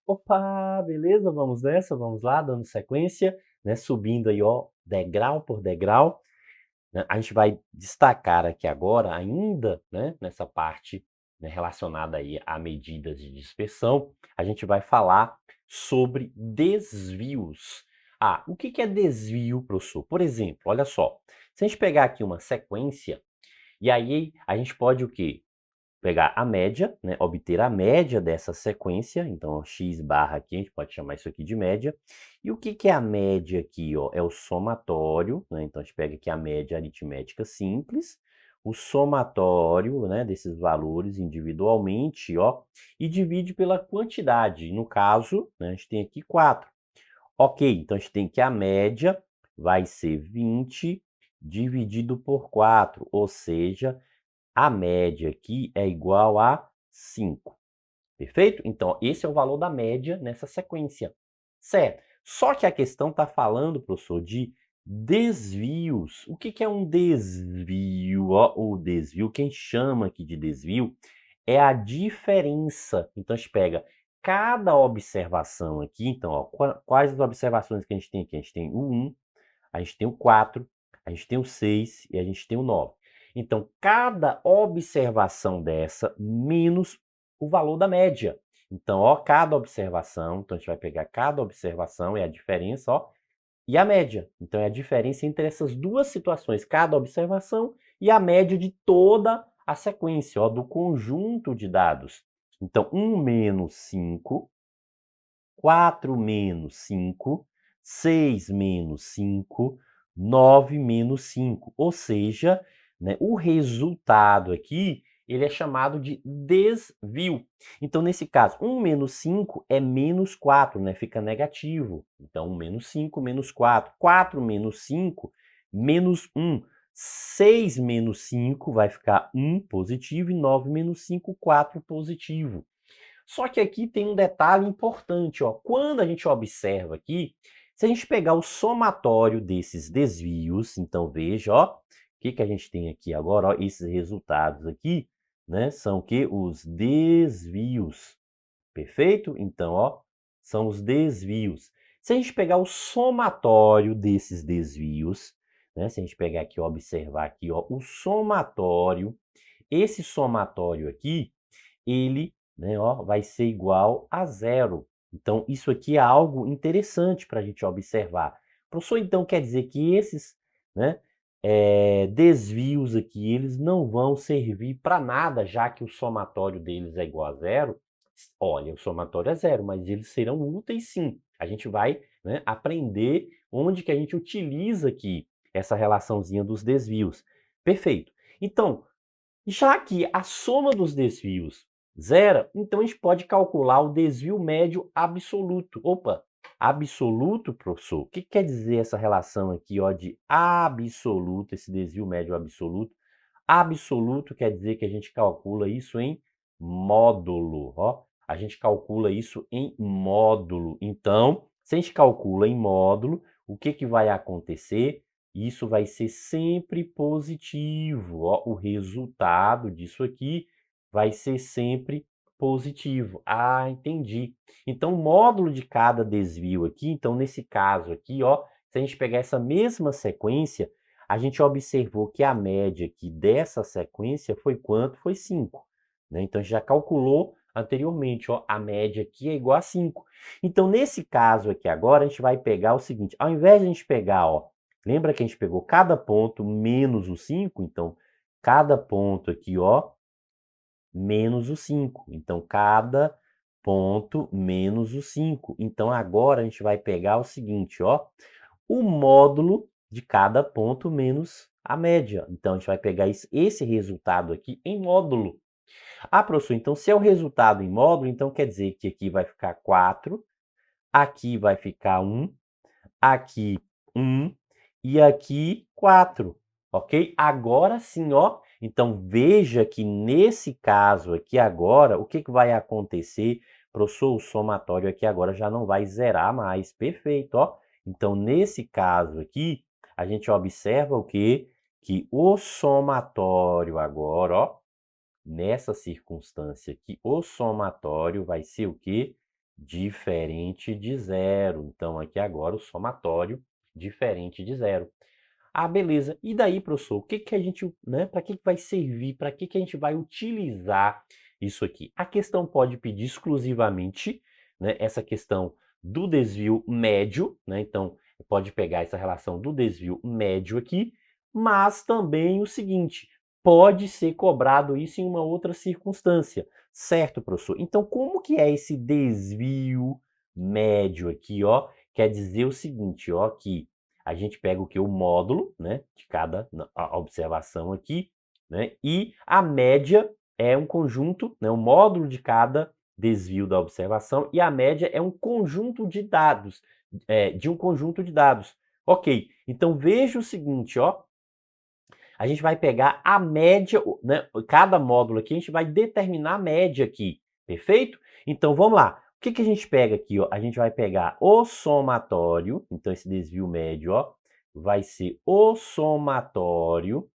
Opa, beleza? Vamos nessa, vamos lá, dando sequência, né? Subindo aí, ó, degrau por degrau, né? A gente vai destacar aqui agora, ainda, né, nessa parte, né, relacionada aí a medidas de dispersão, a gente vai falar sobre desvios. Ah, o que que é desvio, professor? Por exemplo, olha só, se a gente pegar aqui uma sequência, e aí a gente pode o quê? Pegar a média, né, obter a média dessa sequência, então x barra aqui, a gente pode chamar isso aqui de média. E o que que é a média aqui, ó? É o somatório, né? Então a gente pega aqui a média aritmética simples, o somatório, né, desses valores individualmente, ó, e divide pela quantidade. No caso, né, a gente tem aqui 4. Ok, então a gente tem que a média vai ser 20 dividido por 4, ou seja, a média aqui é igual a 5, perfeito? Então, esse é o valor da média nessa sequência, certo? Só que a questão está falando, professor, de desvios. O que que é um desvio? Ó, o desvio, quem chama aqui de desvio, é a diferença. Então, a gente pega cada observação aqui. Então, ó, quais as observações que a gente tem aqui? A gente tem o 1, a gente tem o 4, a gente tem o 6 e a gente tem o 9. Então, cada observação dessa menos o valor da média. Então, ó, cada observação, então a gente vai pegar cada observação, é a diferença, ó, e a média. Então, é a diferença entre essas duas situações, cada observação e a média de toda a sequência, ó, do conjunto de dados. Então, 1 menos 5, 4 menos 5, 6 menos 5, 9 menos 5. Ou seja, né, o resultado aqui, ele é chamado de desvio. Então, nesse caso, 1 menos 5 é menos 4, né? Fica negativo. Então, 1 menos 5, menos 4. 4 menos 5, menos 1. 6 menos 5 vai ficar 1 positivo e 9 menos 5, 4 positivo. Só que aqui tem um detalhe importante, ó. Quando a gente observa aqui, se a gente pegar o somatório desses desvios, então veja, ó, o que que a gente tem aqui agora, ó, esses resultados aqui, né, são o quê? Os desvios, perfeito? Então, ó, são os desvios. Se a gente pegar o somatório desses desvios, né, se a gente pegar aqui, observar aqui, ó, o somatório, esse somatório aqui, ele, né, ó, vai ser igual a zero. Então, isso aqui é algo interessante para a gente observar. Professor, então quer dizer que esses, né, desvios aqui, eles não vão servir para nada, já que o somatório deles é igual a zero? Olha, o somatório é zero, mas eles serão úteis sim. A gente vai, né, aprender onde que a gente utiliza aqui essa relaçãozinha dos desvios. Perfeito. Então, já que a soma dos desvios zera, então a gente pode calcular o desvio médio absoluto. Opa, absoluto, professor? O que quer dizer essa relação aqui, ó, de absoluto, esse desvio médio absoluto? Absoluto quer dizer que a gente calcula isso em módulo, ó. A gente calcula isso em módulo. Então, se a gente calcula em módulo, o que que vai acontecer? Isso vai ser sempre positivo, ó. O resultado disso aqui vai ser sempre positivo. Ah, entendi. Então, o módulo de cada desvio aqui, então nesse caso aqui, ó, se a gente pegar essa mesma sequência, a gente observou que a média aqui dessa sequência foi quanto? Foi 5, né? Então, a gente já calculou anteriormente, ó, a média aqui é igual a 5. Então, nesse caso aqui agora, a gente vai pegar o seguinte, ao invés de a gente pegar, ó, lembra que a gente pegou cada ponto menos o 5? Então, cada ponto aqui, ó, menos o 5. Então, cada ponto menos o 5. Então, agora a gente vai pegar o seguinte, ó, o módulo de cada ponto menos a média. Então, a gente vai pegar esse resultado aqui em módulo. Ah, professor, então se é o resultado em módulo, então quer dizer que aqui vai ficar 4, aqui vai ficar 1, aqui 1 e aqui 4, ok? Agora sim, ó. Então, veja que nesse caso aqui agora, o que que vai acontecer? Professor, o somatório aqui agora já não vai zerar mais. Perfeito, ó. Então, nesse caso aqui, a gente observa o quê? Que o somatório agora, ó, nessa circunstância aqui, o somatório vai ser o quê? diferente de zero. Então, aqui agora o somatório diferente de zero. Ah, beleza. E daí, professor, o que que a gente, né, para que que vai servir? Para que que a gente vai utilizar isso aqui? A questão pode pedir exclusivamente, né, essa questão do desvio médio, né? Então, pode pegar essa relação do desvio médio aqui, mas também o seguinte, pode ser cobrado isso em uma outra circunstância, certo, professor? Então, como que é esse desvio médio aqui, ó? Quer dizer o seguinte, ó, que a gente pega o que? O módulo, né, de cada observação aqui, né, e a média é um conjunto, né, o módulo de cada desvio da observação, e a média é um conjunto de dados, de um conjunto de dados. Ok, então veja o seguinte, ó, a gente vai pegar a média, né, cada módulo aqui, a gente vai determinar a média aqui, perfeito? Então vamos lá. O que que a gente pega aqui, ó? A gente vai pegar o somatório, então esse desvio médio, ó, vai ser o somatório,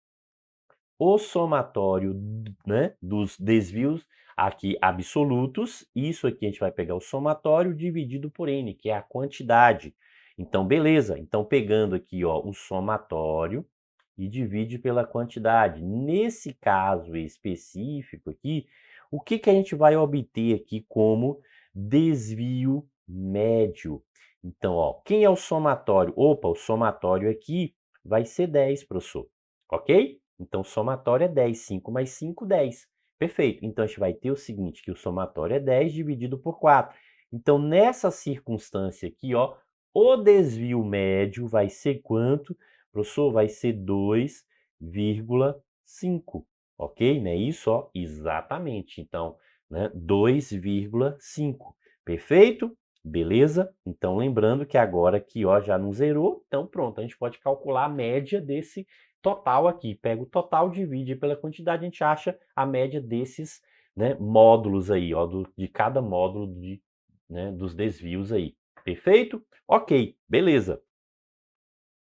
né, dos desvios aqui absolutos. Isso aqui a gente vai pegar o somatório dividido por n, que é a quantidade. Então, beleza. Então, pegando aqui, ó, o somatório e divide pela quantidade. Nesse caso específico aqui, o que que a gente vai obter aqui como desvio médio? Então, ó, quem é o somatório? Opa, o somatório aqui vai ser 10, professor. Ok? Então, o somatório é 10. 5 mais 5, 10. Perfeito. Então, a gente vai ter o seguinte, que o somatório é 10 dividido por 4. Então, nessa circunstância aqui, ó, o desvio médio vai ser quanto? Professor, vai ser 2,5. Ok? Não é isso? Ó? Exatamente. Então, né, 2,5. Perfeito? Beleza? Então, lembrando que agora aqui, ó, já não zerou. Então, pronto, a gente pode calcular a média desse total aqui. Pega o total, divide pela quantidade, a gente acha a média desses, né, módulos aí, ó, de cada módulo né, dos desvios aí. Perfeito? Ok, beleza.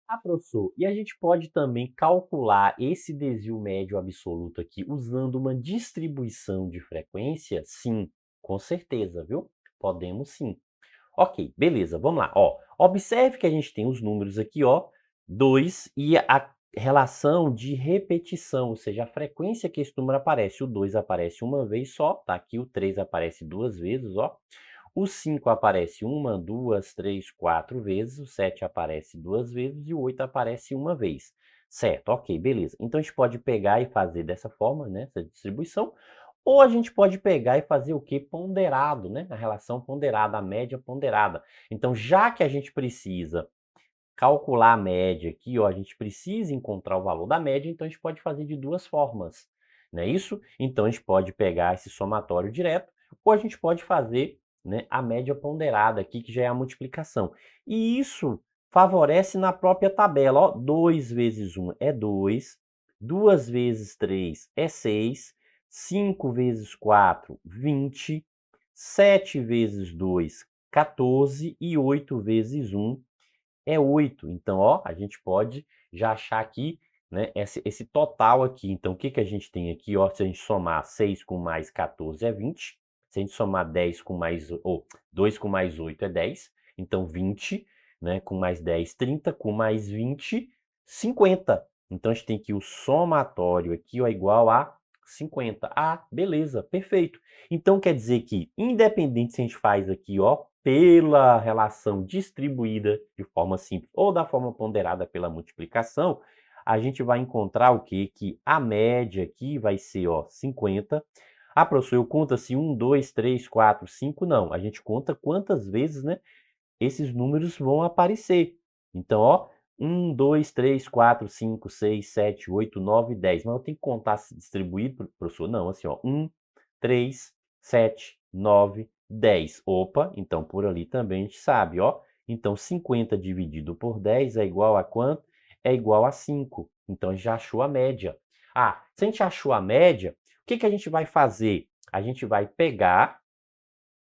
Ah, professor, e a gente pode também calcular esse desvio médio absoluto aqui usando uma distribuição de frequência? Sim, com certeza, viu? Podemos sim. Ok, beleza, vamos lá. Ó, observe que a gente tem os números aqui, ó, 2 e a relação de repetição, ou seja, a frequência que esse número aparece. O 2 aparece uma vez só, tá aqui, o 3 aparece duas vezes, ó. O 5 aparece uma, duas, três, quatro vezes, o 7 aparece duas vezes e o 8 aparece uma vez. Certo, ok, beleza. Então a gente pode pegar e fazer dessa forma, né, essa distribuição, ou a gente pode pegar e fazer o que? Ponderado, né? A relação ponderada, a média ponderada. Então, já que a gente precisa calcular a média aqui, ó, a gente precisa encontrar o valor da média, então a gente pode fazer de duas formas, não é isso? Então, a gente pode pegar esse somatório direto, ou a gente pode fazer, né, a média ponderada aqui, que já é a multiplicação. E isso favorece na própria tabela, ó, 2 vezes 1 é 2, 2 vezes 3 é 6, 5 vezes 4, 20, 7 vezes 2, 14 e 8 vezes 1 é 8. Então, ó, a gente pode já achar aqui, né, esse total aqui. Então, o que que a gente tem aqui, ó, se a gente somar 6 com mais 14 é 20. Se a gente somar 10 com mais, ou 2 com mais 8 é 10. Então, 20, né, com mais 10, 30, com mais 20, 50. Então, a gente tem que o somatório aqui, ó, é igual a 50. Ah, beleza, perfeito. Então, quer dizer que, independente se a gente faz aqui, ó, pela relação distribuída de forma simples ou da forma ponderada pela multiplicação, a gente vai encontrar o quê? Que a média aqui vai ser, ó, 50. Ah, professor, eu conto assim 1, 2, 3, 4, 5? Não, a gente conta quantas vezes, né, esses números vão aparecer. Então, ó, 1, 2, 3, 4, 5, 6, 7, 8, 9, 10. Mas eu tenho que contar distribuído, professor? Não, assim, ó, 1, 3, 7, 9, 10. Opa, então por ali também a gente sabe, ó. Então, 50 dividido por 10 é igual a quanto? É igual a 5. Então, a gente já achou a média. Ah, se a gente achou a média, o que que a gente vai fazer? A gente vai pegar,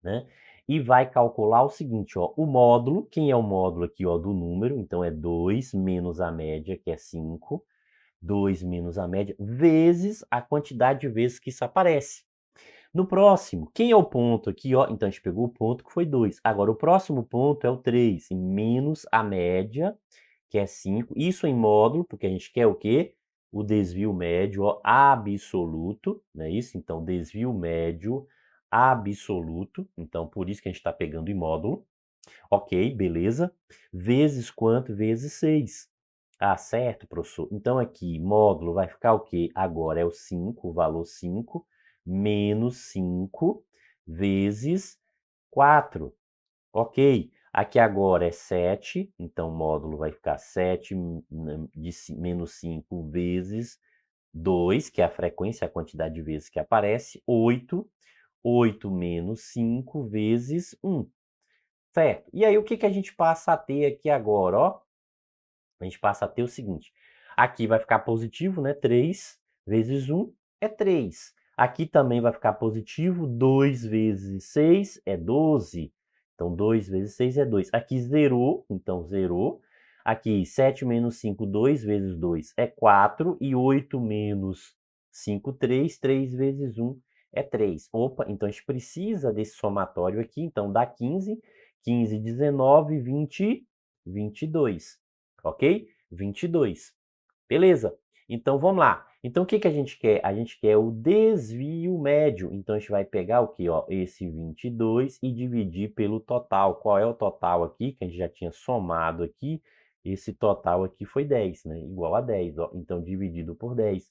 né, e vai calcular o seguinte, ó, o módulo, quem é o módulo aqui, ó, do número? Então, é 2 menos a média, que é 5. 2 menos a média, vezes a quantidade de vezes que isso aparece. No próximo, quem é o ponto aqui, ó? Então, a gente pegou o ponto que foi 2. Agora, o próximo ponto é o 3, menos a média, que é 5. Isso em módulo, porque a gente quer o quê? O desvio médio, ó, absoluto, não é isso? Então, desvio médio absoluto. Então, por isso que a gente está pegando em módulo. Ok, beleza. Vezes quanto? Vezes 6. Ah, certo, professor. Então, aqui, módulo vai ficar o quê? Agora é o 5, o valor 5, menos 5 vezes 4. Ok. Aqui agora é 7, então módulo vai ficar 7 menos 5 vezes 2, que é a frequência, a quantidade de vezes que aparece, 8. 8 menos 5 vezes 1. Certo. E aí, o que que a gente passa a ter aqui agora, ó? A gente passa a ter o seguinte, aqui vai ficar positivo, né? 3 vezes 1 é 3. Aqui também vai ficar positivo, 2 vezes 6 é 12. Então, 2 vezes 6 é 2. Aqui zerou, então zerou. Aqui, 7 menos 5, 2 vezes 2 é 4. E 8 menos 5, 3. 3 vezes 1 é 3. Opa, então a gente precisa desse somatório aqui. Então, dá 15. 15, 19, 20, 22. Ok? 22. Beleza. Então, vamos lá. Então, o que que a gente quer? A gente quer o desvio médio. Então, a gente vai pegar o quê? Ó, esse 22 e dividir pelo total. Qual é o total aqui? Que a gente já tinha somado aqui. Esse total aqui foi 10, né? Igual a 10, ó. Então, dividido por 10.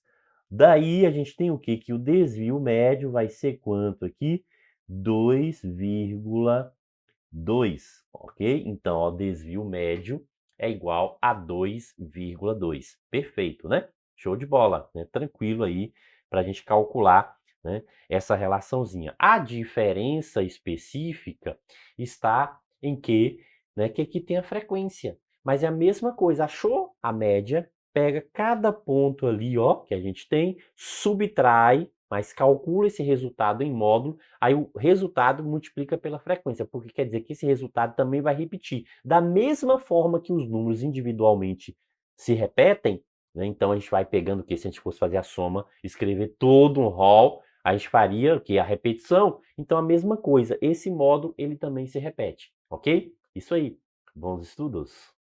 Daí, a gente tem o quê? Que o desvio médio vai ser quanto aqui? 2,2, ok? Então, ó, desvio médio é igual a 2,2. Perfeito, né? Show de bola, né? Tranquilo aí para a gente calcular, né, essa relaçãozinha. A diferença específica está em que, né, que aqui tem a frequência. Mas é a mesma coisa, achou a média, pega cada ponto ali, ó, que a gente tem, subtrai, mas calcula esse resultado em módulo, aí o resultado multiplica pela frequência, porque quer dizer que esse resultado também vai repetir. Da mesma forma que os números individualmente se repetem, né? Então a gente vai pegando o que? Se a gente fosse fazer a soma, escrever todo um rol, a gente faria o que? A repetição. Então a mesma coisa, esse módulo ele também se repete, ok? Isso aí. Bons estudos!